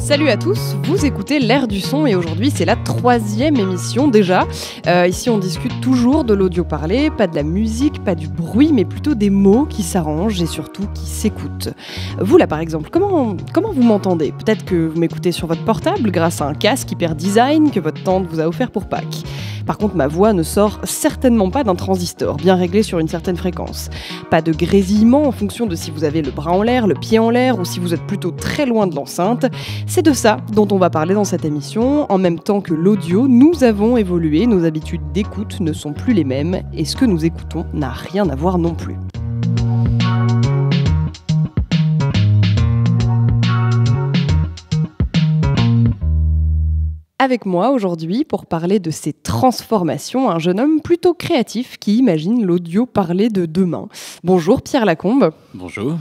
Salut à tous, vous écoutez l'Air du son et aujourd'hui c'est la 3e émission déjà. Ici on discute toujours de l'audio parlé, pas de la musique, pas du bruit, mais plutôt des mots qui s'arrangent et surtout qui s'écoutent. Vous là par exemple, comment vous m'entendez ? Peut-être que vous m'écoutez sur votre portable grâce à un casque hyper design que votre tante vous a offert pour Pâques. Par contre, ma voix ne sort certainement pas d'un transistor, bien réglé sur une certaine fréquence. Pas de grésillement en fonction de si vous avez le bras en l'air, le pied en l'air ou si vous êtes plutôt très loin de l'enceinte. C'est de ça dont on va parler dans cette émission. En même temps que l'audio, nous avons évolué, nos habitudes d'écoute ne sont plus les mêmes et ce que nous écoutons n'a rien à voir non plus. Avec moi aujourd'hui pour parler de ces transformations, un jeune homme plutôt créatif qui imagine l'audio parlé de demain. Bonjour Pierre Lacombe. Bonjour.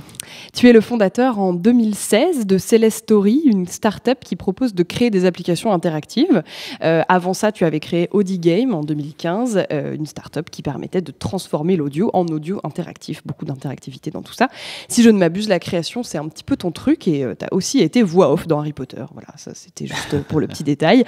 Tu es le fondateur en 2016 de Celestory, une start-up qui propose de créer des applications interactives. Avant ça, tu avais créé AudiGame en 2015, une start-up qui permettait de transformer l'audio en audio interactif. Beaucoup d'interactivité dans tout ça. Si je ne m'abuse, la création, c'est un petit peu ton truc et tu as aussi été voix off dans Harry Potter. Voilà, ça c'était juste pour le petit détail.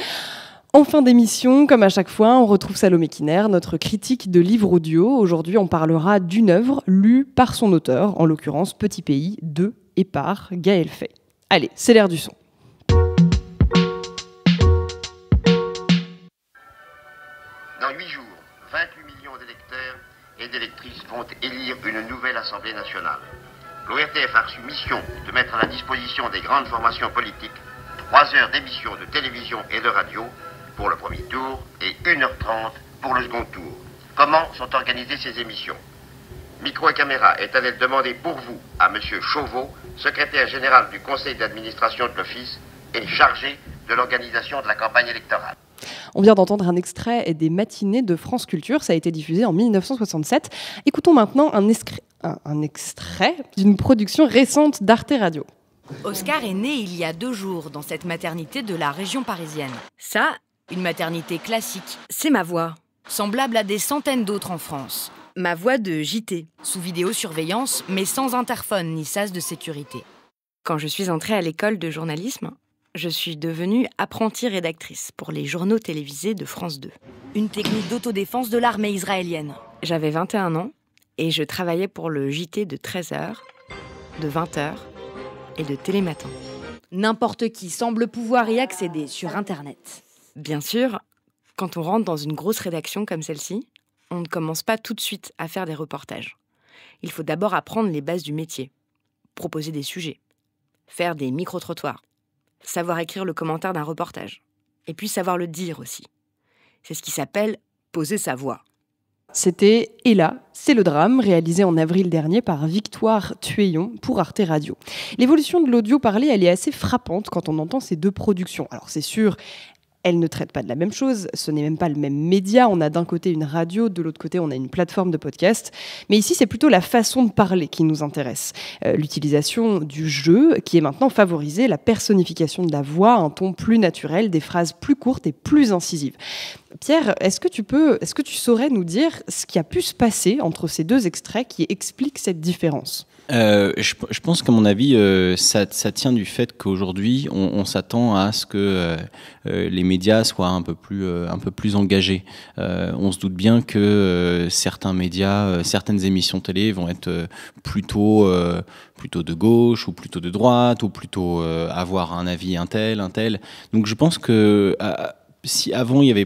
En fin d'émission, comme à chaque fois, on retrouve Salomé Kiner, notre critique de livres audio. Aujourd'hui, on parlera d'une œuvre lue par son auteur, en l'occurrence Petit Pays de et par Gaël Faye. Allez, c'est l'Air du son. Dans 8 jours, 28 millions d'électeurs et d'électrices vont élire une nouvelle Assemblée nationale. L'ORTF a reçu mission de mettre à la disposition des grandes formations politiques 3 heures d'émissions de télévision et de radio pour le premier tour et 1h30 pour le second tour. Comment sont organisées ces émissions ? Micro et caméra est allé demander pour vous à M. Chauveau, secrétaire général du conseil d'administration de l'Office et chargé de l'organisation de la campagne électorale. On vient d'entendre un extrait des matinées de France Culture, ça a été diffusé en 1967. Écoutons maintenant un extrait d'une production récente d'Arte Radio. Oscar est né il y a 2 jours dans cette maternité de la région parisienne. Ça, une maternité classique. C'est ma voix, semblable à des centaines d'autres en France. Ma voix de JT, sous vidéosurveillance, mais sans interphone ni sas de sécurité. Quand je suis entrée à l'école de journalisme, je suis devenue apprentie rédactrice pour les journaux télévisés de France 2. Une technique d'autodéfense de l'armée israélienne. J'avais 21 ans et je travaillais pour le JT de 13h, de 20h, et de Télématin. N'importe qui semble pouvoir y accéder sur Internet. Bien sûr, quand on rentre dans une grosse rédaction comme celle-ci, on ne commence pas tout de suite à faire des reportages. Il faut d'abord apprendre les bases du métier, proposer des sujets, faire des micro-trottoirs, savoir écrire le commentaire d'un reportage, et puis savoir le dire aussi. C'est ce qui s'appelle poser sa voix. C'était « Et là, c'est le drame », réalisé en avril dernier par Victoire Tueillon pour Arte Radio. L'évolution de l'audio parlé, elle est assez frappante quand on entend ces 2 productions. Alors c'est sûr, elles ne traitent pas de la même chose, ce n'est même pas le même média. On a d'un côté une radio, de l'autre côté on a une plateforme de podcast. Mais ici, c'est plutôt la façon de parler qui nous intéresse. L'utilisation du jeu qui est maintenant favorisée, la personnification de la voix, un ton plus naturel, des phrases plus courtes et plus incisives. Pierre, est-ce que tu saurais nous dire ce qui a pu se passer entre ces 2 extraits qui expliquent cette différence ? Je pense qu'à mon avis, ça tient du fait qu'aujourd'hui, on s'attend à ce que les médias soient un peu plus engagés. On se doute bien que certains médias, certaines émissions télé vont être plutôt de gauche ou plutôt de droite ou plutôt avoir un avis un tel. Donc je pense que si avant il y avait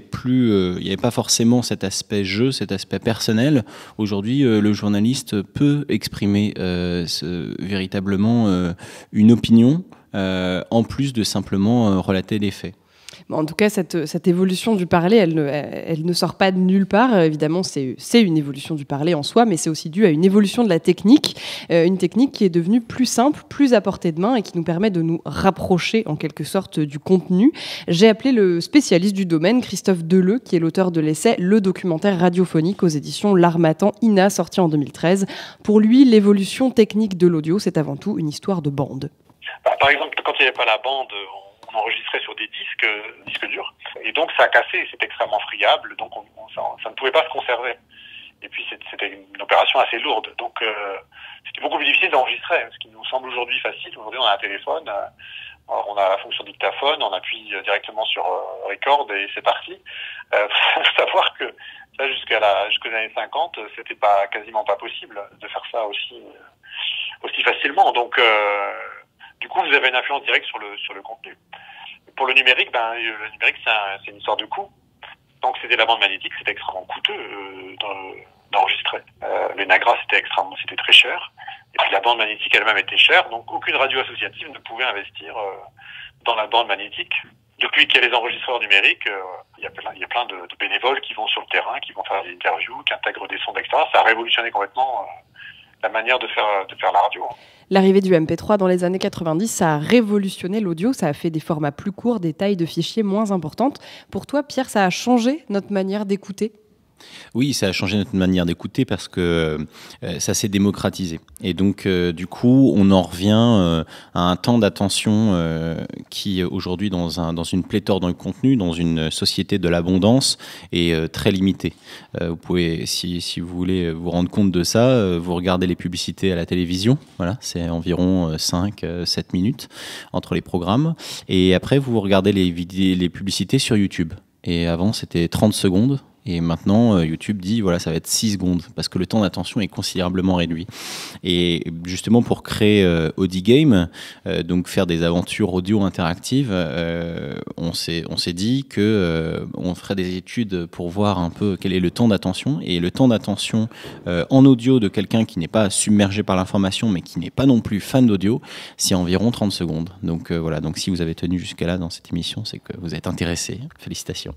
pas forcément cet aspect jeu, cet aspect personnel, aujourd'hui le journaliste peut exprimer véritablement une opinion en plus de simplement relater des faits. En tout cas, cette évolution du parler, elle ne sort pas de nulle part. Évidemment, c'est une évolution du parler en soi, mais c'est aussi dû à une évolution de la technique. Une technique qui est devenue plus simple, plus à portée de main et qui nous permet de nous rapprocher en quelque sorte du contenu. J'ai appelé le spécialiste du domaine, Christophe Deleu, qui est l'auteur de l'essai « Le documentaire radiophonique » aux éditions L'Harmattan INA, sorti en 2013. Pour lui, l'évolution technique de l'audio, c'est avant tout une histoire de bande. Par exemple, quand il n'y avait pas la bande, on enregistrait sur des disques durs, et donc ça a cassé, c'était extrêmement friable, donc ça ne pouvait pas se conserver. Et puis c'était une opération assez lourde, donc c'était beaucoup plus difficile d'enregistrer, ce qui nous semble aujourd'hui facile. Aujourd'hui on a un téléphone, Alors, on a la fonction dictaphone, on appuie directement sur record et c'est parti. Faut savoir que ça, jusqu'aux années 50, c'était quasiment pas possible de faire ça aussi facilement. Donc, du coup, vous avez une influence directe sur le contenu. Pour le numérique, le numérique, c'est une histoire de coût. Donc, c'était la bande magnétique, c'était extrêmement coûteux d'enregistrer. Les Nagra, c'était très cher. Et puis, la bande magnétique elle-même était chère. Donc, aucune radio associative ne pouvait investir dans la bande magnétique. Depuis qu'il y a les enregistreurs numériques, il y a plein de bénévoles qui vont sur le terrain, qui vont faire des interviews, qui intègrent des sondes, etc. Ça a révolutionné complètement la manière de faire la radio. L'arrivée du MP3 dans les années 90, ça a révolutionné l'audio, ça a fait des formats plus courts, des tailles de fichiers moins importantes. Pour toi, Pierre, ça a changé notre manière d'écouter ? Oui, ça a changé notre manière d'écouter parce que ça s'est démocratisé. Et donc, du coup, on en revient à un temps d'attention qui, aujourd'hui, dans une pléthore de contenu, dans une société de l'abondance, est très limité. Vous pouvez, si vous voulez vous rendre compte de ça, vous regardez les publicités à la télévision. Voilà, c'est environ 5-7 minutes entre les programmes. Et après, vous regardez les publicités sur YouTube. Et avant, c'était 30 secondes. Et maintenant, YouTube dit, voilà, ça va être 6 secondes, parce que le temps d'attention est considérablement réduit. Et justement, pour créer Audigame, donc faire des aventures audio interactives, on s'est dit qu'on ferait des études pour voir un peu quel est le temps d'attention. Et le temps d'attention en audio de quelqu'un qui n'est pas submergé par l'information, mais qui n'est pas non plus fan d'audio, c'est environ 30 secondes. Donc voilà, donc si vous avez tenu jusqu'à là dans cette émission, c'est que vous êtes intéressé. Félicitations.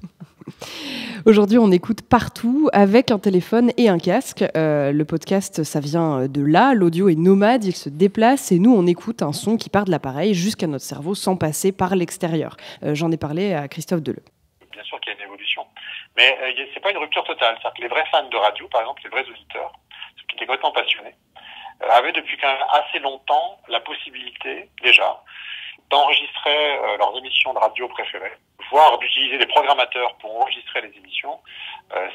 Aujourd'hui, on écoute partout avec un téléphone et un casque. Le podcast, ça vient de là. L'audio est nomade, il se déplace et nous, on écoute un son qui part de l'appareil jusqu'à notre cerveau sans passer par l'extérieur. J'en ai parlé à Christophe Deleu. Bien sûr qu'il y a une évolution. Mais c'est pas une rupture totale. C'est-à-dire que les vrais fans de radio, par exemple, les vrais auditeurs, ceux qui étaient complètement passionnés, avaient depuis quand même assez longtemps la possibilité, déjà, d'enregistrer leurs émissions de radio préférées, voire d'utiliser des programmateurs pour enregistrer les émissions.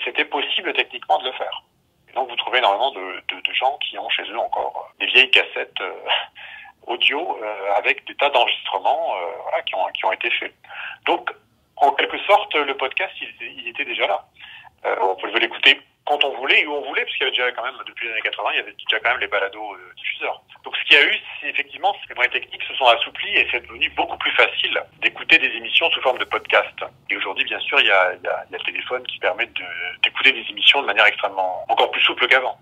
C'était possible techniquement de le faire. Et donc vous trouvez énormément de gens qui ont chez eux encore des vieilles cassettes audio avec des tas d'enregistrements qui ont été faits. Donc en quelque sorte le podcast il était déjà là. On pouvait l'écouter quand on voulait et où on voulait, parce qu'il y avait déjà quand même, depuis les années 80, il y avait déjà quand même les balados diffuseurs. Donc ce qu'il y a eu, c'est effectivement, ces moyens techniques se sont assouplis et c'est devenu beaucoup plus facile d'écouter des émissions sous forme de podcast. Et aujourd'hui, bien sûr, il y a le téléphone qui permet d'écouter des émissions de manière extrêmement, encore plus souple qu'avant.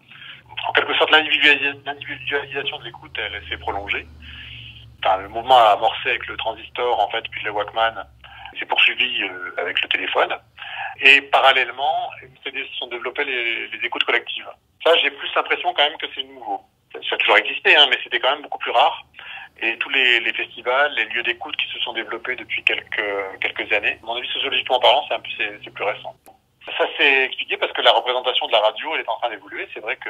En quelque sorte, l'individualisation de l'écoute, elle s'est prolongée. Enfin, le mouvement amorcé avec le transistor, en fait, puis le Walkman, s'est poursuivi avec le téléphone. Et parallèlement, se sont développées les écoutes collectives. Ça, j'ai plus l'impression quand même que c'est nouveau. Ça a toujours existé, mais c'était quand même beaucoup plus rare. Et tous les festivals, les lieux d'écoute qui se sont développés depuis quelques années, à mon avis, sociologiquement parlant, c'est plus récent. Ça s'est expliqué parce que la représentation de la radio, elle est en train d'évoluer. C'est vrai que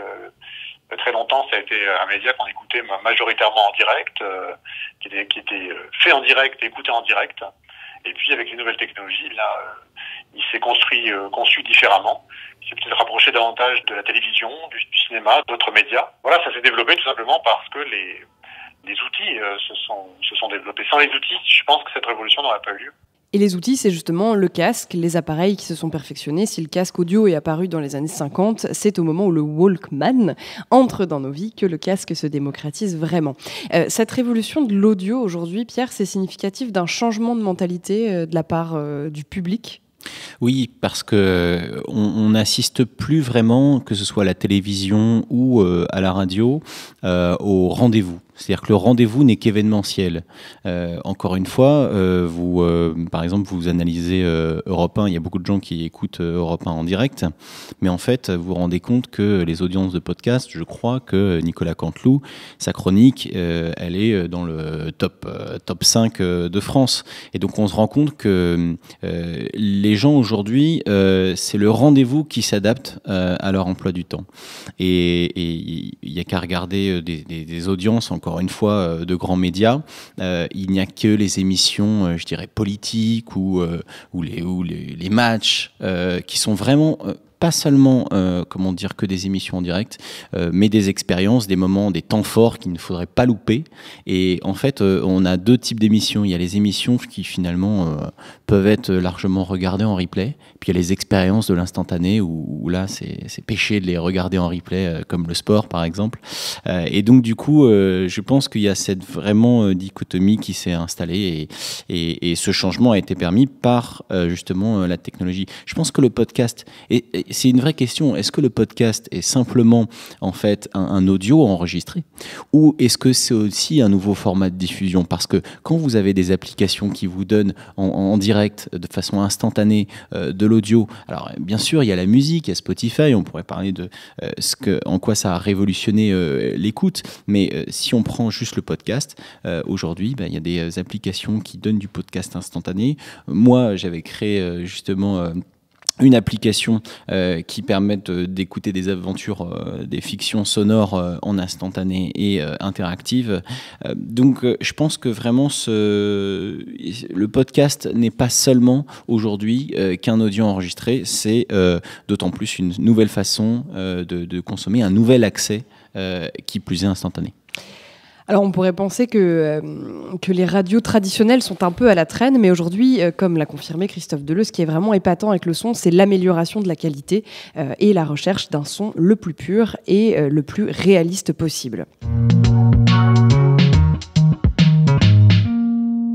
très longtemps, ça a été un média qu'on écoutait majoritairement en direct, qui était fait en direct, écouté en direct. Et puis, avec les nouvelles technologies, il s'est conçu différemment. Il s'est peut-être rapproché davantage de la télévision, du cinéma, d'autres médias. Voilà, ça s'est développé tout simplement parce que les outils se sont développés. Sans les outils, je pense que cette révolution n'aurait pas eu lieu. Et les outils, c'est justement le casque, les appareils qui se sont perfectionnés. Si le casque audio est apparu dans les années 50, c'est au moment où le Walkman entre dans nos vies que le casque se démocratise vraiment. Cette révolution de l'audio aujourd'hui, Pierre, c'est significatif d'un changement de mentalité de la part du public ? Oui, parce que on n'assiste plus vraiment, que ce soit à la télévision ou à la radio, au rendez-vous. C'est-à-dire que le rendez-vous n'est qu'événementiel. Encore une fois, par exemple, vous analysez Europe 1, il y a beaucoup de gens qui écoutent Europe 1 en direct, mais en fait, vous vous rendez compte que les audiences de podcast, je crois que Nicolas Canteloup, sa chronique, elle est dans le top 5 de France. Et donc, on se rend compte que les gens aujourd'hui, c'est le rendez-vous qui s'adapte à leur emploi du temps. Et il n'y a qu'à regarder des audiences, encore une fois, de grands médias. Il n'y a que les émissions, je dirais, politiques ou les matchs qui sont vraiment pas seulement, que des émissions en direct, mais des expériences, des moments, des temps forts qu'il ne faudrait pas louper. Et en fait, on a 2 types d'émissions. Il y a les émissions qui finalement peuvent être largement regardées en replay. Puis il y a les expériences de l'instantané où là, c'est péché de les regarder en replay, comme le sport par exemple. Et donc du coup, je pense qu'il y a cette vraiment dichotomie qui s'est installée et ce changement a été permis par justement la technologie. Je pense que le podcast, et c'est une vraie question, est-ce que le podcast est simplement en fait un audio enregistré ou est-ce que c'est aussi un nouveau format de diffusion? Parce que quand vous avez des applications qui vous donnent en direct, de façon instantanée, de l'audio, alors bien sûr il y a la musique, il y a Spotify, on pourrait parler de en quoi ça a révolutionné l'écoute, mais si on prend juste le podcast, aujourd'hui il y a des applications qui donnent du podcast instantané. Moi j'avais créé justement une application qui permet d'écouter des aventures, des fictions sonores en instantané et interactive. Donc je pense que vraiment le podcast n'est pas seulement aujourd'hui qu'un audio enregistré, c'est d'autant plus une nouvelle façon de consommer, un nouvel accès qui plus est instantané. Alors on pourrait penser que les radios traditionnelles sont un peu à la traîne, mais aujourd'hui, comme l'a confirmé Christophe Deleu, ce qui est vraiment épatant avec le son, c'est l'amélioration de la qualité et la recherche d'un son le plus pur et le plus réaliste possible.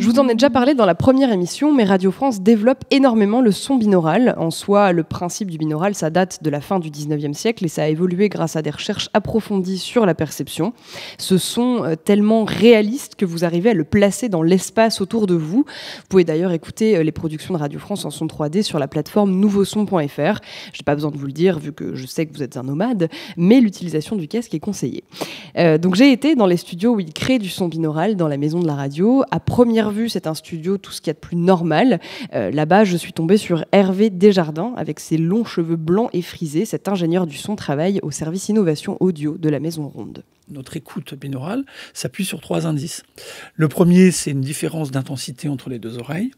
Je vous en ai déjà parlé dans la première émission, mais Radio France développe énormément le son binaural. En soi, le principe du binaural, ça date de la fin du 19e siècle et ça a évolué grâce à des recherches approfondies sur la perception. Ce son tellement réaliste que vous arrivez à le placer dans l'espace autour de vous. Vous pouvez d'ailleurs écouter les productions de Radio France en son 3D sur la plateforme nouveauson.fr. Je n'ai pas besoin de vous le dire, vu que je sais que vous êtes un nomade, mais l'utilisation du casque est conseillée. Donc j'ai été dans les studios où ils créent du son binaural dans la maison de la radio. À première vue, c'est un studio, tout ce qu'il y a de plus normal. Là-bas, je suis tombée sur Hervé Desjardins, avec ses longs cheveux blancs et frisés. Cet ingénieur du son travaille au service innovation audio de la Maison Ronde. Notre écoute binaurale s'appuie sur 3 indices. Le premier, c'est une différence d'intensité entre les 2 oreilles.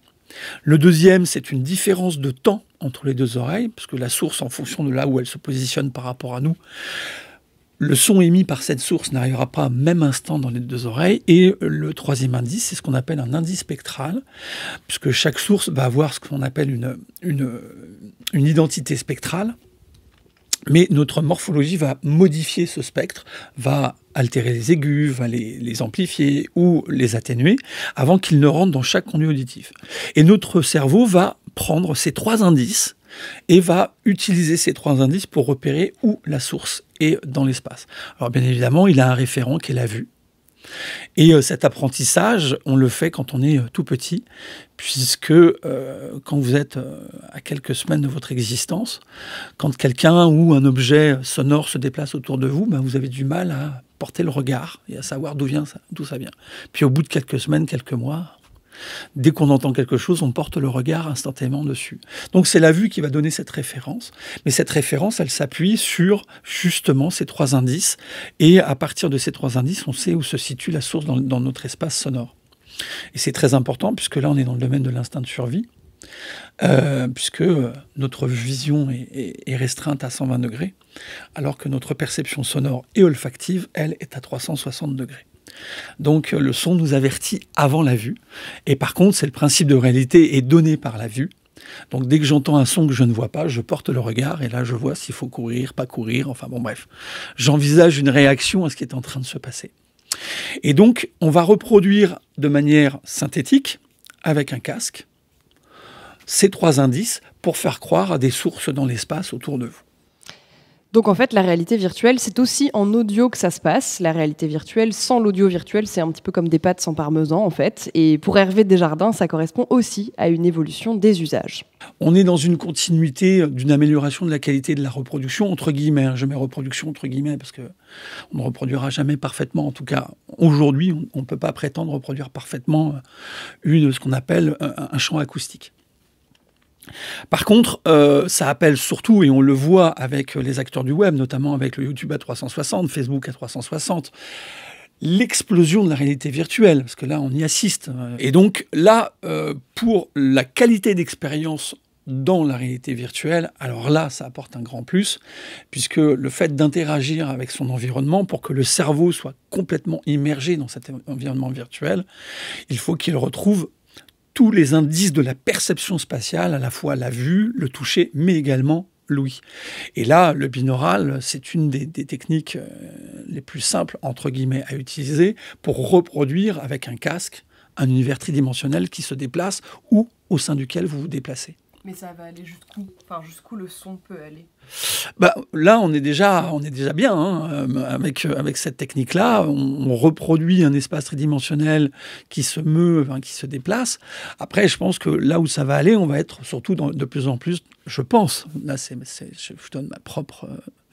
Le deuxième, c'est une différence de temps entre les 2 oreilles, parce que la source, en fonction de là où elle se positionne par rapport à nous, le son émis par cette source n'arrivera pas au même instant dans les 2 oreilles. Et le troisième indice, c'est ce qu'on appelle un indice spectral, puisque chaque source va avoir ce qu'on appelle une identité spectrale. Mais notre morphologie va modifier ce spectre, va altérer les aigus, va les amplifier ou les atténuer avant qu'ils ne rentrent dans chaque conduit auditif. Et notre cerveau va prendre ces 3 indices et va utiliser ces 3 indices pour repérer où la source est dans l'espace. Alors bien évidemment, il a un référent qui est la vue. Et cet apprentissage, on le fait quand on est tout petit, puisque quand vous êtes à quelques semaines de votre existence, quand quelqu'un ou un objet sonore se déplace autour de vous, vous avez du mal à porter le regard et à savoir d'où ça vient. Puis au bout de quelques semaines, quelques mois, dès qu'on entend quelque chose, on porte le regard instantanément dessus. Donc c'est la vue qui va donner cette référence. Mais cette référence, elle s'appuie sur justement ces 3 indices. Et à partir de ces 3 indices, on sait où se situe la source dans notre espace sonore. Et c'est très important, puisque là, on est dans le domaine de l'instinct de survie, puisque notre vision est restreinte à 120 degrés, alors que notre perception sonore et olfactive, elle, est à 360 degrés. Donc le son nous avertit avant la vue. Et par contre, c'est le principe de réalité est donné par la vue. Donc dès que j'entends un son que je ne vois pas, je porte le regard et là je vois s'il faut courir, pas courir, enfin bon bref. J'envisage une réaction à ce qui est en train de se passer. Et donc on va reproduire de manière synthétique, avec un casque, ces 3 indices pour faire croire à des sources dans l'espace autour de vous. Donc en fait, la réalité virtuelle, c'est aussi en audio que ça se passe. La réalité virtuelle, sans l'audio virtuel, c'est un petit peu comme des pâtes sans parmesan en fait. Et pour Hervé Desjardins, ça correspond aussi à une évolution des usages. On est dans une continuité d'une amélioration de la qualité de la reproduction, entre guillemets. Je mets reproduction entre guillemets parce qu'on ne reproduira jamais parfaitement. En tout cas, aujourd'hui, on ne peut pas prétendre reproduire parfaitement ce qu'on appelle un champ acoustique. Par contre, ça appelle surtout, et on le voit avec les acteurs du web, notamment avec le YouTube à 360, Facebook à 360, l'explosion de la réalité virtuelle, parce que là, on y assiste. Et donc là, pour la qualité d'expérience dans la réalité virtuelle, alors là, ça apporte un grand plus, puisque le fait d'interagir avec son environnement, pour que le cerveau soit complètement immergé dans cet environnement virtuel, il faut qu'il retrouve tous les indices de la perception spatiale, à la fois la vue, le toucher, mais également l'ouïe. Et là, le binaural, c'est une des techniques les plus simples, entre guillemets, à utiliser pour reproduire avec un casque un univers tridimensionnel qui se déplace ou au sein duquel vous vous déplacez. Mais ça va aller jusqu'où? Enfin, jusqu'où le son peut aller? Là, on est déjà bien hein, avec cette technique-là. On reproduit un espace tridimensionnel qui se meut, enfin, qui se déplace. Après, je pense que là où ça va aller, on va être surtout de plus en plus, je pense, là, je donne ma propre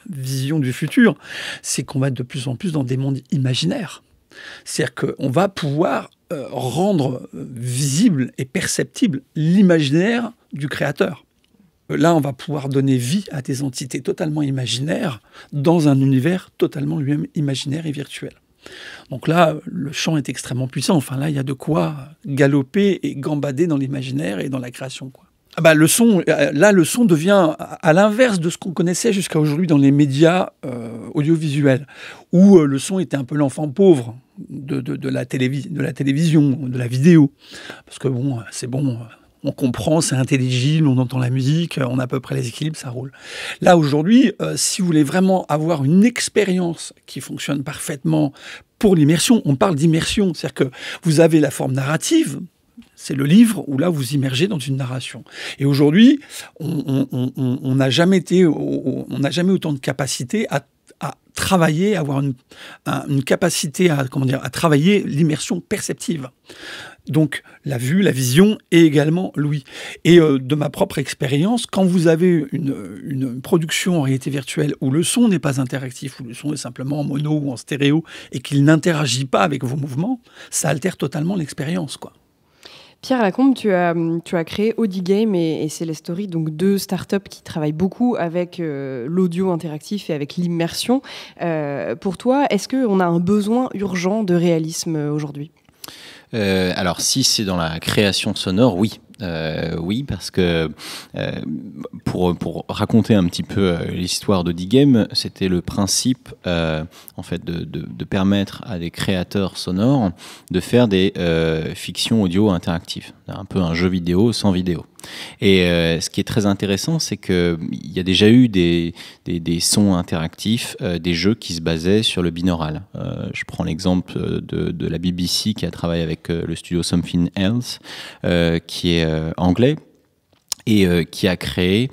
vision du futur, c'est qu'on va être de plus en plus dans des mondes imaginaires. C'est-à-dire qu'on va pouvoir rendre visible et perceptible l'imaginaire du créateur. Là, on va pouvoir donner vie à des entités totalement imaginaires dans un univers totalement lui-même imaginaire et virtuel. Donc là, le champ est extrêmement puissant. Enfin là, il y a de quoi galoper et gambader dans l'imaginaire et dans la création, quoi. Le son devient à l'inverse de ce qu'on connaissait jusqu'à aujourd'hui dans les médias audiovisuels, où le son était un peu l'enfant pauvre de la télévision, de la vidéo. Parce que bon, c'est bon, on comprend, c'est intelligible, on entend la musique, on a à peu près les équilibres, ça roule. Là, aujourd'hui, si vous voulez vraiment avoir une expérience qui fonctionne parfaitement pour l'immersion, on parle d'immersion, c'est-à-dire que vous avez la forme narrative. C'est le livre où là, vous immergez dans une narration. Et aujourd'hui, on n'a jamais autant de capacité à travailler, à avoir une capacité à travailler l'immersion perceptive. Donc, la vue, la vision et également l'ouïe. Et de ma propre expérience, quand vous avez une production en réalité virtuelle où le son n'est pas interactif, où le son est simplement en mono ou en stéréo et qu'il n'interagit pas avec vos mouvements, ça altère totalement l'expérience, quoi. Pierre Lacombe, tu as créé Audigame et Celestory, donc deux startups qui travaillent beaucoup avec l'audio interactif et avec l'immersion. Pour toi, est-ce qu'on a un besoin urgent de réalisme aujourd'hui ? Alors, si c'est dans la création sonore, oui. Oui, parce que pour raconter un petit peu l'histoire d'Audigame, c'était le principe en fait de permettre à des créateurs sonores de faire des fictions audio interactives, un peu un jeu vidéo sans vidéo. Et ce qui est très intéressant, c'est qu'il y a déjà eu des sons interactifs, des jeux qui se basaient sur le binaural. Je prends l'exemple de la BBC qui a travaillé avec le studio Something Else, qui est anglais, et qui a créé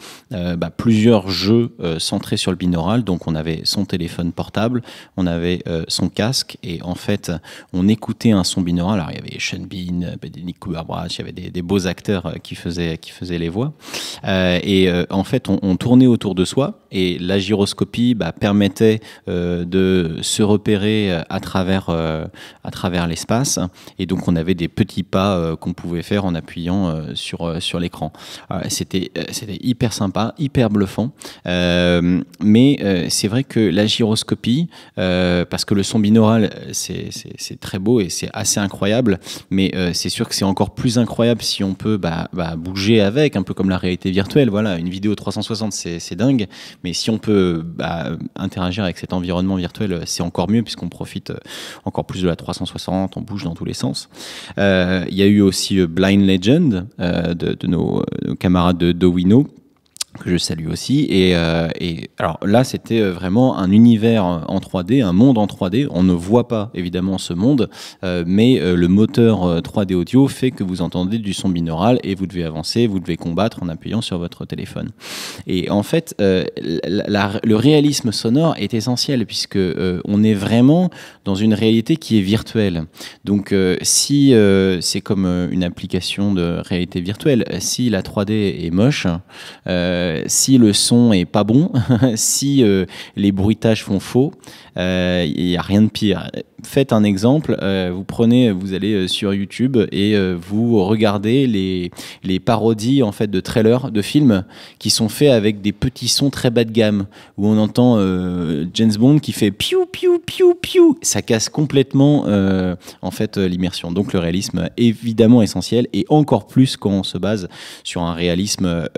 plusieurs jeux centrés sur le binaural. Donc on avait son téléphone portable, on avait son casque, et en fait on écoutait un son binaural. Alors il y avait Sean Bean, Nick Cumberbatch, il y avait des beaux acteurs qui faisaient les voix, et en fait on tournait autour de soi, et la gyroscopie permettait de se repérer à travers l'espace, et donc on avait des petits pas qu'on pouvait faire en appuyant sur l'écran. C'était hyper sympa, hyper bluffant, mais c'est vrai que la gyroscopie, parce que le son binaural c'est très beau et c'est assez incroyable, mais c'est sûr que c'est encore plus incroyable si on peut bouger avec, un peu comme la réalité virtuelle. Voilà, une vidéo 360 c'est dingue, mais si on peut interagir avec cet environnement virtuel, c'est encore mieux, puisqu'on profite encore plus de la 360, on bouge dans tous les sens. Il y a eu aussi Blind Legend de nos camarades de Dowino, que je salue aussi, et alors là c'était vraiment un univers en 3D, un monde en 3D. On ne voit pas évidemment ce monde, mais le moteur 3D audio fait que vous entendez du son binaural et vous devez avancer, vous devez combattre en appuyant sur votre téléphone. Et en fait le réalisme sonore est essentiel, puisque on est vraiment dans une réalité qui est virtuelle. Donc si c'est comme une application de réalité virtuelle, si la 3D est moche, si le son est pas bon, si les bruitages font faux, il n'y a rien de pire. Faites un exemple, vous allez sur YouTube et vous regardez les parodies en fait de trailers de films qui sont faits avec des petits sons très bas de gamme, où on entend James Bond qui fait piou piou piou piou. Ça casse complètement en fait l'immersion. Donc le réalisme évidemment essentiel, et encore plus quand on se base sur un réalisme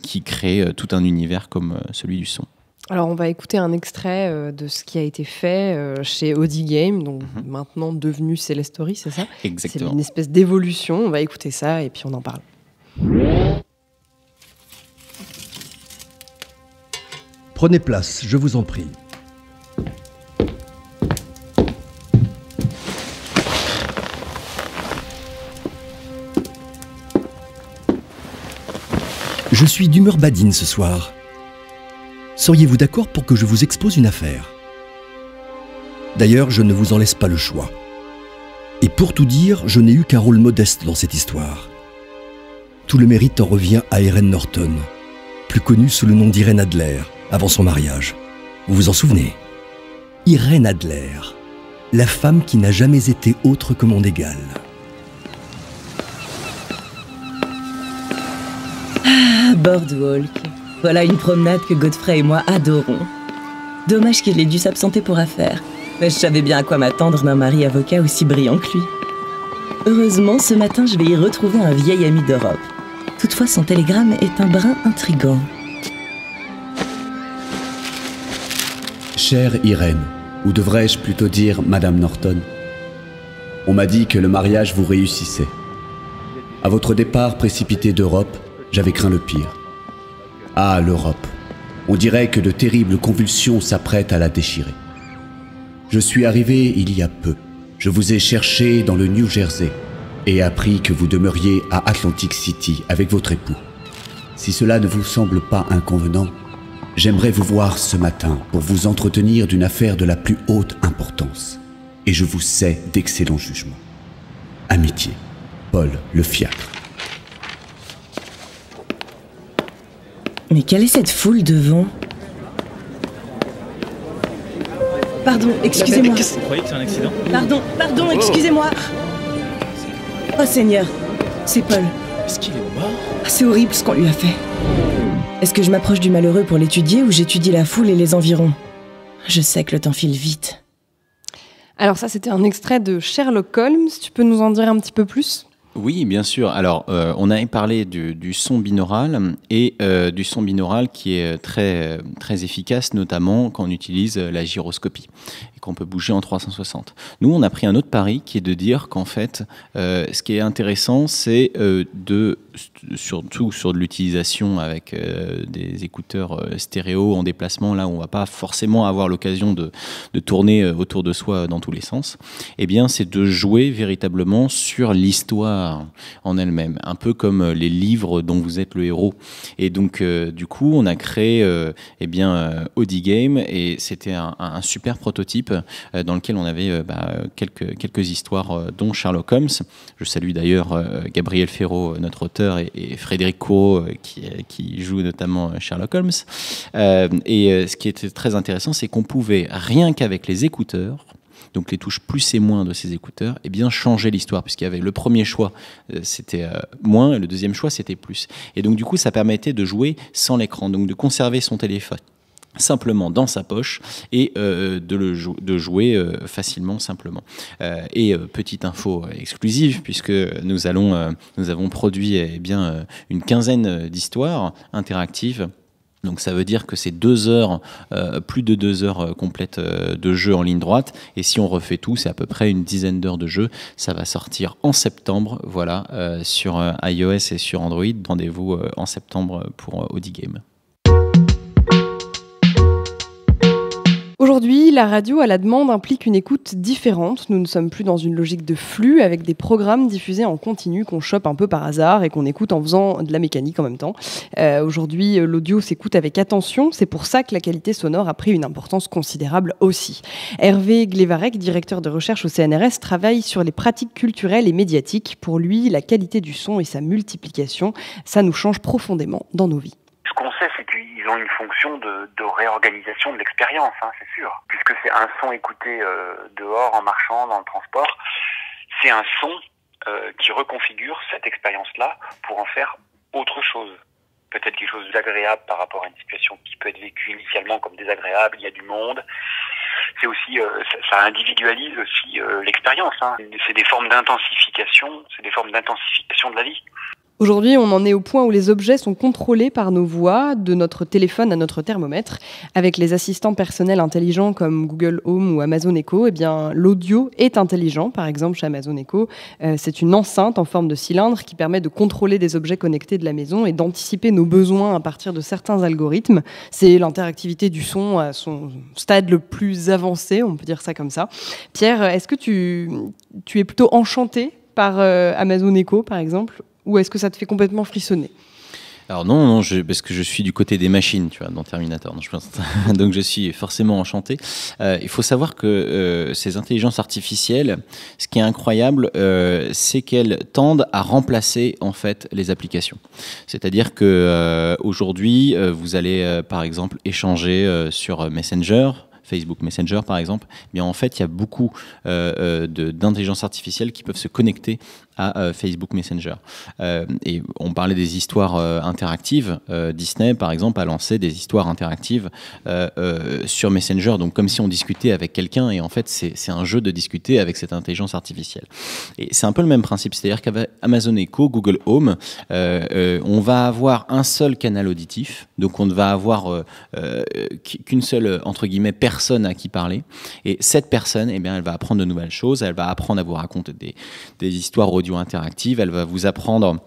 qui crée tout un univers comme celui du son. Alors on va écouter un extrait de ce qui a été fait chez Audi Game, donc maintenant devenu Celestory, c'est ça? Exactement. C'est une espèce d'évolution, on va écouter ça et puis on en parle. Prenez place, je vous en prie. Je suis d'humeur badine ce soir. Seriez-vous d'accord pour que je vous expose une affaire? D'ailleurs, je ne vous en laisse pas le choix. Et pour tout dire, je n'ai eu qu'un rôle modeste dans cette histoire. Tout le mérite en revient à Irene Norton, plus connue sous le nom d'Irene Adler, avant son mariage. Vous vous en souvenez? Irene Adler, la femme qui n'a jamais été autre que mon égale. Ah, Boardwalk. Voilà une promenade que Godfrey et moi adorons. Dommage qu'il ait dû s'absenter pour affaires, mais je savais bien à quoi m'attendre d'un mari avocat aussi brillant que lui. Heureusement, ce matin, je vais y retrouver un vieil ami d'Europe. Toutefois, son télégramme est un brin intrigant. Chère Irène, ou devrais-je plutôt dire Madame Norton, on m'a dit que le mariage vous réussissait. À votre départ précipité d'Europe, j'avais craint le pire. Ah, l'Europe. On dirait que de terribles convulsions s'apprêtent à la déchirer. Je suis arrivé il y a peu. Je vous ai cherché dans le New Jersey et appris que vous demeuriez à Atlantic City avec votre époux. Si cela ne vous semble pas inconvenant, j'aimerais vous voir ce matin pour vous entretenir d'une affaire de la plus haute importance. Et je vous sais d'excellent jugement. Amitié, Paul Le Fiacre. Mais quelle est cette foule devant? Pardon, excusez-moi. Vous croyez que c'est un accident? Pardon, excusez-moi. Oh Seigneur, c'est Paul. Est-ce qu'il est mort? C'est horrible ce qu'on lui a fait. Est-ce que je m'approche du malheureux pour l'étudier ou j'étudie la foule et les environs? Je sais que le temps file vite. Alors ça, c'était un extrait de Sherlock Holmes. Tu peux nous en dire un petit peu plus ? Oui, bien sûr. Alors, on avait parlé du son binaural et du son binaural qui est très, très efficace, notamment quand on utilise la gyroscopie et qu'on peut bouger en 360. Nous, on a pris un autre pari qui est de dire qu'en fait, ce qui est intéressant, c'est surtout sur de l'utilisation avec des écouteurs stéréo en déplacement, là où on ne va pas forcément avoir l'occasion de tourner autour de soi dans tous les sens, eh bien, c'est de jouer véritablement sur l'histoire en elle-même, un peu comme les livres dont vous êtes le héros. Et donc, du coup, on a créé Audi Game, et c'était un super prototype dans lequel on avait quelques histoires, dont Sherlock Holmes. Je salue d'ailleurs Gabriel Ferraud, notre auteur, et Frédéric Courreau, qui joue notamment Sherlock Holmes. Et ce qui était très intéressant, c'est qu'on pouvait, rien qu'avec les écouteurs, donc les touches plus et moins de ces écouteurs, eh bien changer l'histoire, puisqu'il y avait le premier choix, c'était moins, et le deuxième choix, c'était plus. Et donc du coup, ça permettait de jouer sans l'écran, donc de conserver son téléphone simplement dans sa poche et de jouer facilement, simplement. Et petite info exclusive, puisque nous avons produit une quinzaine d'histoires interactives. Donc ça veut dire que c'est 2 heures, plus de 2 heures complètes de jeu en ligne droite. Et si on refait tout, c'est à peu près une dizaine d'heures de jeu. Ça va sortir en septembre, voilà, sur iOS et sur Android. Rendez-vous en septembre pour Audi Game. Aujourd'hui, la radio à la demande implique une écoute différente. Nous ne sommes plus dans une logique de flux avec des programmes diffusés en continu qu'on chope un peu par hasard et qu'on écoute en faisant de la mécanique en même temps. Aujourd'hui, l'audio s'écoute avec attention. C'est pour ça que la qualité sonore a pris une importance considérable aussi. Hervé Glevarec, directeur de recherche au CNRS, travaille sur les pratiques culturelles et médiatiques. Pour lui, la qualité du son et sa multiplication, ça nous change profondément dans nos vies. Ce ce qu'on sait, c'est qu'ils ont une fonction de réorganisation de l'expérience, hein, c'est sûr. Puisque c'est un son écouté dehors, en marchant, dans le transport, c'est un son qui reconfigure cette expérience-là pour en faire autre chose. Peut-être quelque chose d'agréable par rapport à une situation qui peut être vécue initialement comme désagréable, il y a du monde. C'est aussi, ça individualise aussi l'expérience, hein. C'est des formes d'intensification, de la vie. Aujourd'hui, on en est au point où les objets sont contrôlés par nos voix, de notre téléphone à notre thermomètre. Avec les assistants personnels intelligents comme Google Home ou Amazon Echo, eh bien, l'audio est intelligent. Par exemple, chez Amazon Echo, c'est une enceinte en forme de cylindre qui permet de contrôler des objets connectés de la maison et d'anticiper nos besoins à partir de certains algorithmes. C'est l'interactivité du son à son stade le plus avancé, on peut dire ça comme ça. Pierre, est-ce que tu es plutôt enchanté par Amazon Echo, par exemple, ou est-ce que ça te fait complètement frissonner ? Alors non, parce que je suis du côté des machines, tu vois, dans Terminator. Non, je pense. Donc je suis forcément enchanté. Il faut savoir que ces intelligences artificielles, ce qui est incroyable, c'est qu'elles tendent à remplacer en fait les applications. C'est-à-dire que aujourd'hui, vous allez par exemple échanger sur Messenger. Facebook Messenger par exemple, eh bien en fait il y a beaucoup d'intelligence artificielle qui peuvent se connecter à Facebook Messenger. Et on parlait des histoires interactives. Disney par exemple a lancé des histoires interactives sur Messenger, donc comme si on discutait avec quelqu'un, et en fait c'est un jeu de discuter avec cette intelligence artificielle. Et c'est un peu le même principe, c'est-à-dire qu'avec Amazon Echo, Google Home, on va avoir un seul canal auditif, donc on ne va avoir qu'une seule entre guillemets personne à qui parler, et cette personne, eh bien, elle va apprendre de nouvelles choses, elle va apprendre à vous raconter des histoires audio interactives, elle va vous apprendre,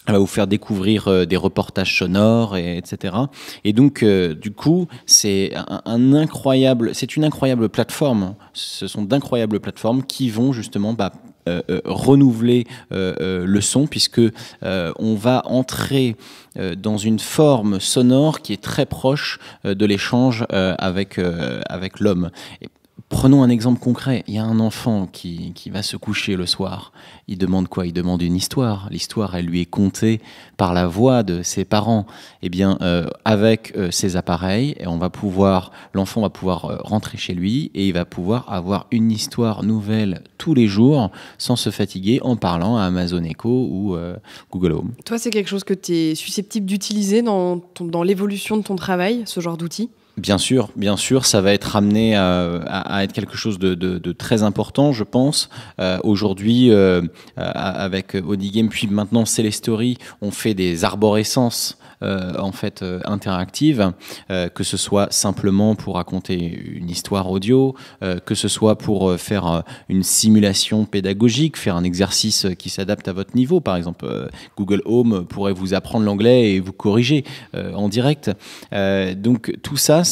elle va vous faire découvrir des reportages sonores, etc. Et donc, du coup, c'est une incroyable plateforme. Ce sont d'incroyables plateformes qui vont justement renouveler le son, puisque on va entrer dans une forme sonore qui est très proche de l'échange avec l'homme. Et prenons un exemple concret. Il y a un enfant qui va se coucher le soir. Il demande quoi ? Il demande une histoire. L'histoire, elle lui est contée par la voix de ses parents. Eh bien, avec ces appareils, l'enfant va pouvoir rentrer chez lui et il va pouvoir avoir une histoire nouvelle tous les jours sans se fatiguer en parlant à Amazon Echo ou Google Home. Toi, c'est quelque chose que tu es susceptible d'utiliser dans l'évolution de ton travail, ce genre d'outils ? Bien sûr, ça va être amené à être quelque chose de très important, je pense. Aujourd'hui, avec Audigame, puis maintenant Celestory, on fait des arborescences interactives, que ce soit simplement pour raconter une histoire audio, que ce soit pour faire une simulation pédagogique, faire un exercice qui s'adapte à votre niveau. Par exemple, Google Home pourrait vous apprendre l'anglais et vous corriger en direct. Donc tout ça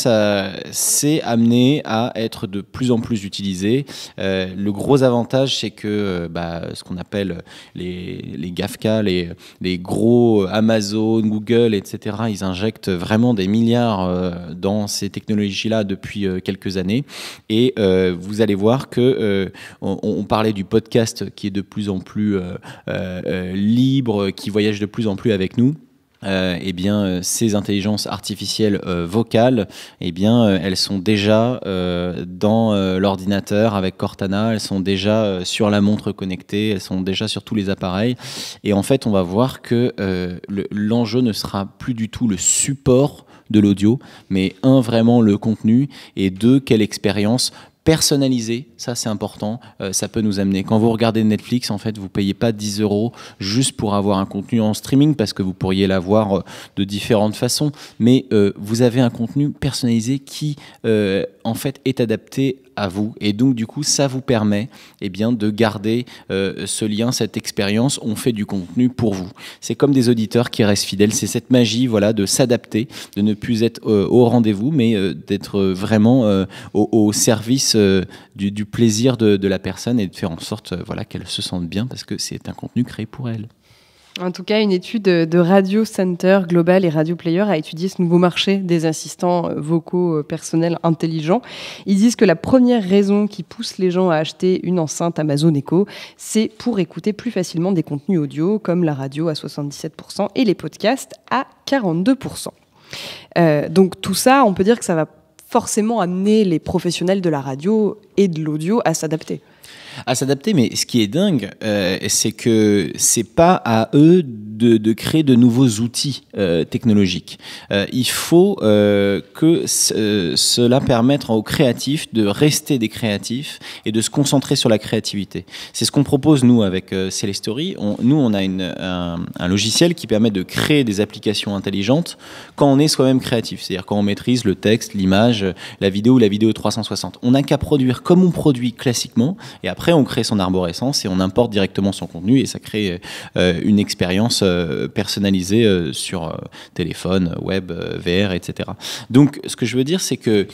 c'est amené à être de plus en plus utilisé. Le gros avantage, c'est que ce qu'on appelle les GAFA, les gros Amazon, Google, etc., ils injectent vraiment des milliards dans ces technologies-là depuis quelques années. Et vous allez voir que on parlait du podcast qui est de plus en plus libre, qui voyage de plus en plus avec nous. Eh bien, ces intelligences artificielles vocales, eh bien, elles sont déjà dans l'ordinateur avec Cortana, elles sont déjà sur la montre connectée, elles sont déjà sur tous les appareils. Et en fait, on va voir que l'enjeu ne sera plus du tout le support de l'audio, mais vraiment le contenu, et quelle expérience personnalisé, ça c'est important, ça peut nous amener. Quand vous regardez Netflix, en fait, vous payez pas 10 € juste pour avoir un contenu en streaming, parce que vous pourriez l'avoir de différentes façons, mais vous avez un contenu personnalisé qui, en fait, est adapté à vous, et donc du coup ça vous permet de garder ce lien, cette expérience. On fait du contenu pour vous, c'est comme des auditeurs qui restent fidèles, c'est cette magie de s'adapter, de ne plus être au rendez-vous, mais d'être vraiment au service du plaisir de la personne, et de faire en sorte qu'elle se sente bien, parce que c'est un contenu créé pour elle. En tout cas, une étude de Radio Center Global et Radio Player a étudié ce nouveau marché des assistants vocaux personnels intelligents. Ils disent que la première raison qui pousse les gens à acheter une enceinte Amazon Echo, c'est pour écouter plus facilement des contenus audio, comme la radio à 77% et les podcasts à 42%. Donc tout ça, on peut dire que ça va forcément amener les professionnels de la radio et de l'audio à s'adapter. À s'adapter, mais ce qui est dingue, c'est que c'est pas à eux de créer de nouveaux outils technologiques. Il faut que cela permette aux créatifs de rester des créatifs et de se concentrer sur la créativité. C'est ce qu'on propose nous avec Celestory. Nous, on a un logiciel qui permet de créer des applications intelligentes quand on est soi-même créatif, c'est-à-dire quand on maîtrise le texte, l'image, la vidéo 360. On n'a qu'à produire comme on produit classiquement, et après on crée son arborescence et on importe directement son contenu, et ça crée une expérience personnalisée sur téléphone, web, VR, etc. Donc ce que je veux dire, c'est que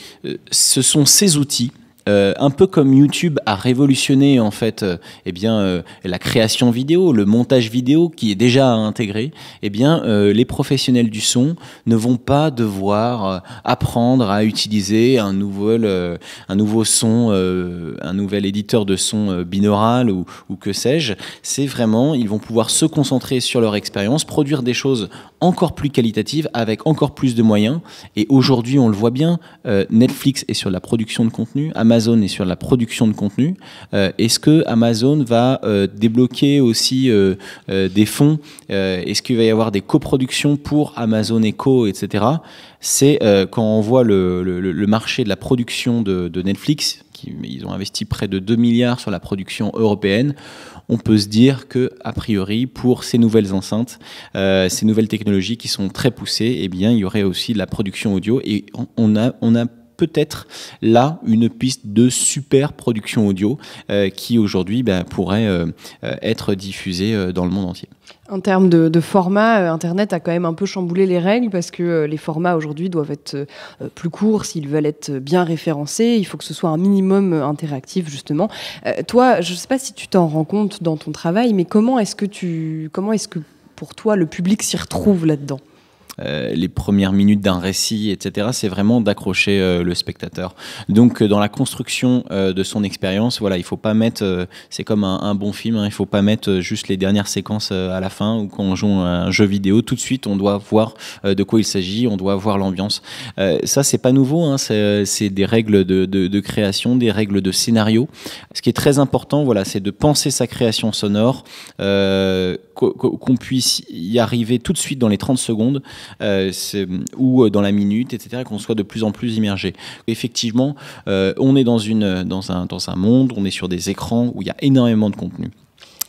ce sont ces outils, un peu comme YouTube a révolutionné en fait, la création vidéo, le montage vidéo qui est déjà intégré. Les professionnels du son ne vont pas devoir apprendre à utiliser un nouveau son, un nouvel éditeur de son binaural ou que sais-je. C'est vraiment, ils vont pouvoir se concentrer sur leur expérience, produire des choses encore plus qualitatives avec encore plus de moyens. Et aujourd'hui, on le voit bien, Netflix est sur la production de contenu, Amazon est sur la production de contenu. Est-ce que Amazon va débloquer aussi des fonds? Est-ce qu'il va y avoir des coproductions pour Amazon Echo, etc. C'est quand on voit le marché de la production de Netflix, ils ont investi près de 2 milliards sur la production européenne. On peut se dire que, a priori, pour ces nouvelles enceintes, ces nouvelles technologies qui sont très poussées, il y aurait aussi de la production audio. Et on a peut-être là une piste de super production audio qui aujourd'hui pourrait être diffusée dans le monde entier. En termes de format, Internet a quand même un peu chamboulé les règles parce que les formats aujourd'hui doivent être plus courts s'ils veulent être bien référencés. Il faut que ce soit un minimum interactif, justement. Toi, je ne sais pas si tu t'en rends compte dans ton travail, mais comment est-ce que pour toi le public s'y retrouve là-dedans ? Les premières minutes d'un récit, etc., c'est vraiment d'accrocher le spectateur. Donc, dans la construction de son expérience, voilà, il faut pas mettre, c'est comme un bon film, il faut pas mettre juste les dernières séquences à la fin, ou quand on joue un jeu vidéo, tout de suite, on doit voir de quoi il s'agit, on doit voir l'ambiance. Ça, c'est pas nouveau, c'est des règles de création, des règles de scénario. Ce qui est très important, voilà, c'est de penser sa création sonore, qu'on puisse y arriver tout de suite dans les 30 secondes, ou dans la minute, etc., qu'on soit de plus en plus immergé. Effectivement, on est dans un monde, on est sur des écrans où il y a énormément de contenu.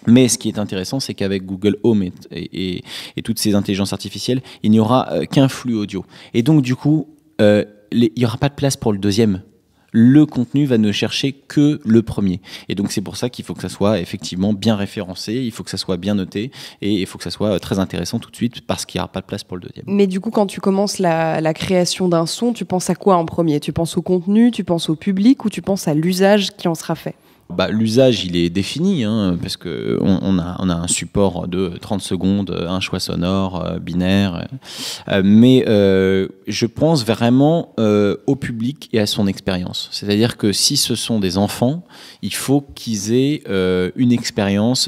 Mais ce qui est intéressant, c'est qu'avec Google Home et toutes ces intelligences artificielles, il n'y aura qu'un flux audio. Et donc, du coup, il n'y aura pas de place pour le deuxième. Le contenu va ne chercher que le premier. Et donc, c'est pour ça qu'il faut que ça soit effectivement bien référencé, il faut que ça soit bien noté, et il faut que ça soit très intéressant tout de suite, parce qu'il n'y aura pas de place pour le deuxième. Mais du coup, quand tu commences la création d'un son, tu penses à quoi en premier ? Tu penses au contenu, tu penses au public, ou tu penses à l'usage qui en sera fait ? L'usage, il est défini, parce qu'on a un support de 30 secondes, un choix sonore, binaire. Mais je pense vraiment au public et à son expérience. C'est-à-dire que si ce sont des enfants, il faut qu'ils aient une expérience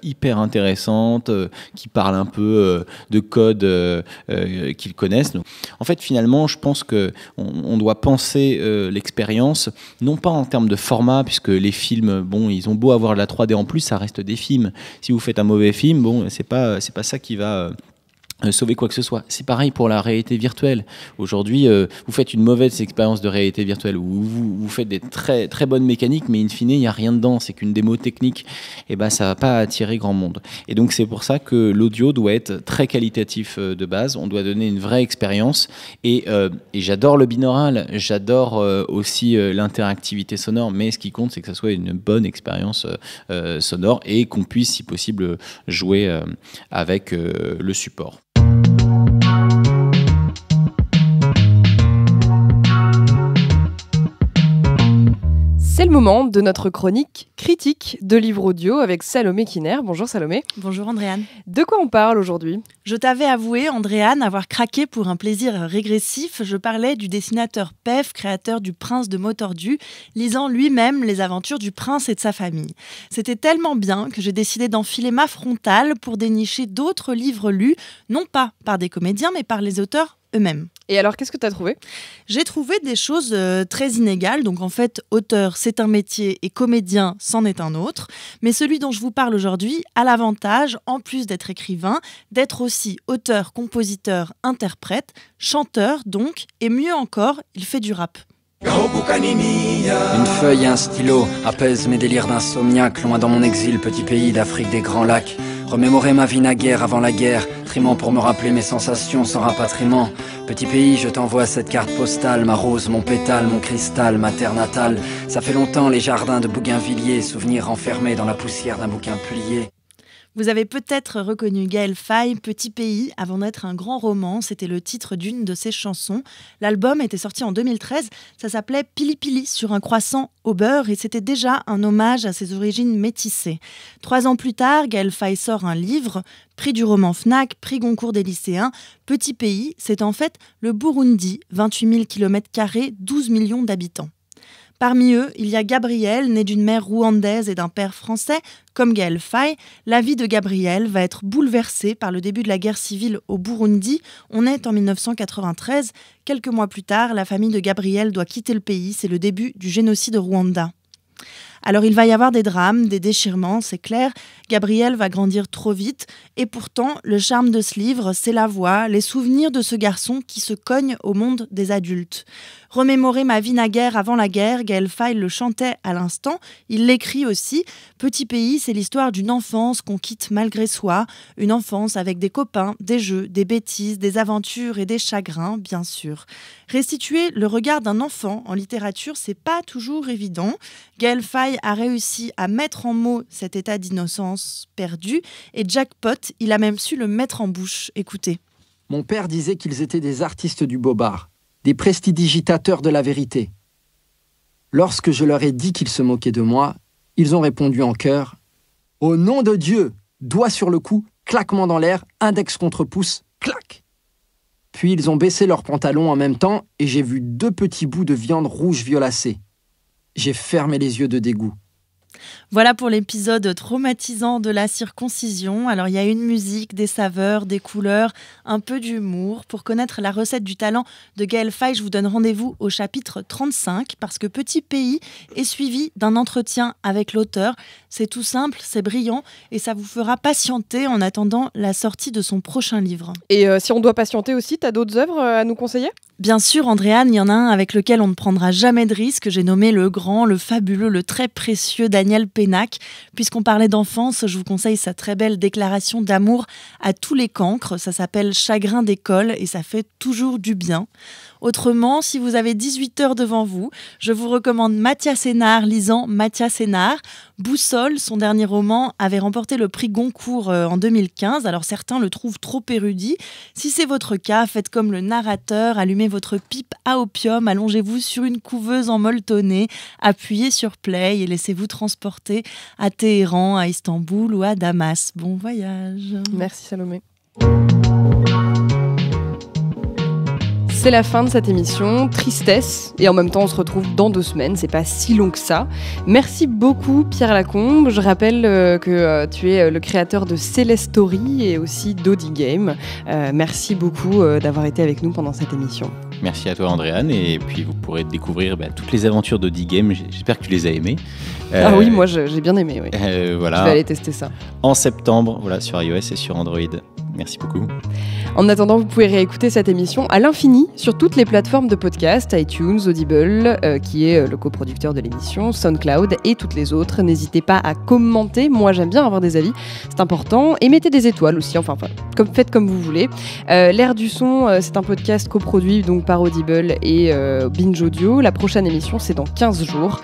hyper intéressante, qui parle un peu de code qu'ils connaissent. Donc, en fait, finalement, je pense qu'on doit penser l'expérience, non pas en termes de format, puisque les films, ils ont beau avoir de la 3D en plus, ça reste des films. Si vous faites un mauvais film, c'est pas ça qui va sauver quoi que ce soit. C'est pareil pour la réalité virtuelle. Aujourd'hui, vous faites une mauvaise expérience de réalité virtuelle, où vous faites des très, très bonnes mécaniques, mais in fine, il n'y a rien dedans, c'est qu'une démo technique, et ça va pas attirer grand monde. Et donc, c'est pour ça que l'audio doit être très qualitatif de base, on doit donner une vraie expérience, et j'adore le binaural, j'adore aussi l'interactivité sonore, mais ce qui compte, c'est que ça soit une bonne expérience sonore, et qu'on puisse, si possible, jouer avec le support. C'est le moment de notre chronique critique de livres audio avec Salomé Kiner. Bonjour Salomé. Bonjour Andréane. De quoi on parle aujourd'hui ? Je t'avais avoué, Andréane, avoir craqué pour un plaisir régressif. Je parlais du dessinateur Pef, créateur du Prince de Motordu, lisant lui-même les aventures du prince et de sa famille. C'était tellement bien que j'ai décidé d'enfiler ma frontale pour dénicher d'autres livres lus, non pas par des comédiens, mais par les auteurs eux-mêmes. Et alors, qu'est-ce que tu as trouvé ? J'ai trouvé des choses très inégales. Donc en fait, auteur, c'est un métier et comédien, c'en est un autre. Mais celui dont je vous parle aujourd'hui a l'avantage, en plus d'être écrivain, d'être aussi auteur, compositeur, interprète, chanteur donc, et mieux encore, il fait du rap. Une feuille et un stylo apaisent mes délires d'insomniaque. Loin dans mon exil, petit pays d'Afrique des Grands Lacs. Remémorer ma vie naguère avant la guerre, trimant pour me rappeler mes sensations sans rapatriement. Petit pays, je t'envoie cette carte postale, ma rose, mon pétale, mon cristal, ma terre natale. Ça fait longtemps les jardins de Bougainvilliers, souvenirs enfermés dans la poussière d'un bouquin plié. Vous avez peut-être reconnu Gaël Faye, Petit pays, avant d'être un grand roman. C'était le titre d'une de ses chansons. L'album était sorti en 2013. Ça s'appelait Pili Pili sur un croissant au beurre et c'était déjà un hommage à ses origines métissées. 3 ans plus tard, Gaël Faye sort un livre, prix du roman Fnac, prix Goncourt des lycéens. Petit pays, c'est en fait le Burundi, 28 000 km², 12 millions d'habitants. Parmi eux, il y a Gabriel, né d'une mère rwandaise et d'un père français. Comme Gaël Faye, la vie de Gabriel va être bouleversée par le début de la guerre civile au Burundi. On est en 1993. Quelques mois plus tard, la famille de Gabriel doit quitter le pays. C'est le début du génocide au Rwanda. Alors il va y avoir des drames, des déchirements, c'est clair. Gabriel va grandir trop vite. Et pourtant, le charme de ce livre, c'est la voix, les souvenirs de ce garçon qui se cogne au monde des adultes. Remémorer ma vie naguère avant la guerre, Gaël Faye le chantait à l'instant. Il l'écrit aussi. Petit pays, c'est l'histoire d'une enfance qu'on quitte malgré soi. Une enfance avec des copains, des jeux, des bêtises, des aventures et des chagrins, bien sûr. Restituer le regard d'un enfant en littérature, c'est pas toujours évident. Gaël Faye a réussi à mettre en mots cet état d'innocence perdu et jackpot, il a même su le mettre en bouche. Écoutez. Mon père disait qu'ils étaient des artistes du bobard, des prestidigitateurs de la vérité. Lorsque je leur ai dit qu'ils se moquaient de moi, ils ont répondu en chœur « Au nom de Dieu !» Doigt sur le cou, claquement dans l'air, index contre pouce, clac. Puis ils ont baissé leurs pantalons en même temps et j'ai vu 2 petits bouts de viande rouge violacée. J'ai fermé les yeux de dégoût. Voilà pour l'épisode traumatisant de la circoncision. Alors il y a une musique, des saveurs, des couleurs, un peu d'humour. Pour connaître la recette du talent de Gaël Faye, je vous donne rendez-vous au chapitre 35 parce que Petit pays est suivi d'un entretien avec l'auteur. C'est tout simple, c'est brillant et ça vous fera patienter en attendant la sortie de son prochain livre. Et si on doit patienter aussi, t'as d'autres œuvres à nous conseiller ? Bien sûr, Andréane, il y en a un avec lequel on ne prendra jamais de risque. J'ai nommé le grand, le fabuleux, le très précieux Daniel Pénac. Puisqu'on parlait d'enfance, je vous conseille sa très belle déclaration d'amour à tous les cancres. Ça s'appelle Chagrin d'école et ça fait toujours du bien. Autrement, si vous avez 18 heures devant vous, je vous recommande Mathias Hénard lisant Mathias Hénard. Boussole, son dernier roman, avait remporté le prix Goncourt en 2015. Alors certains le trouvent trop érudit. Si c'est votre cas, faites comme le narrateur, allumez votre pipe à opium, allongez-vous sur une couveuse en molletonné, appuyez sur play et laissez-vous transporter à Téhéran, à Istanbul ou à Damas. Bon voyage. Merci Salomé. C'est la fin de cette émission, tristesse, et en même temps on se retrouve dans 2 semaines, c'est pas si long que ça. Merci beaucoup Pierre Lacombe, je rappelle que tu es le créateur de Célestory et aussi d'Audi Game. Merci beaucoup d'avoir été avec nous pendant cette émission. Merci à toi Andréane, et puis vous pourrez découvrir toutes les aventures d'Audi Game, j'espère que tu les as aimées. Ah oui, moi j'ai bien aimé, oui. Voilà. Je vais aller tester ça. En septembre, voilà, sur iOS et sur Android. Merci beaucoup. En attendant, vous pouvez réécouter cette émission à l'infini sur toutes les plateformes de podcast, iTunes, Audible, qui est le coproducteur de l'émission, SoundCloud et toutes les autres. N'hésitez pas à commenter, moi j'aime bien avoir des avis, c'est important. Et mettez des étoiles aussi, faites comme vous voulez. L'air du son, c'est un podcast coproduit donc par Audible et Binge Audio. La prochaine émission, c'est dans 15 jours.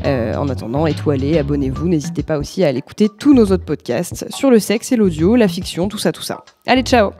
En attendant, étoilez, abonnez-vous. N'hésitez pas aussi à aller écouter tous nos autres podcasts sur le sexe et l'audio, la fiction, tout ça. Allez, ciao!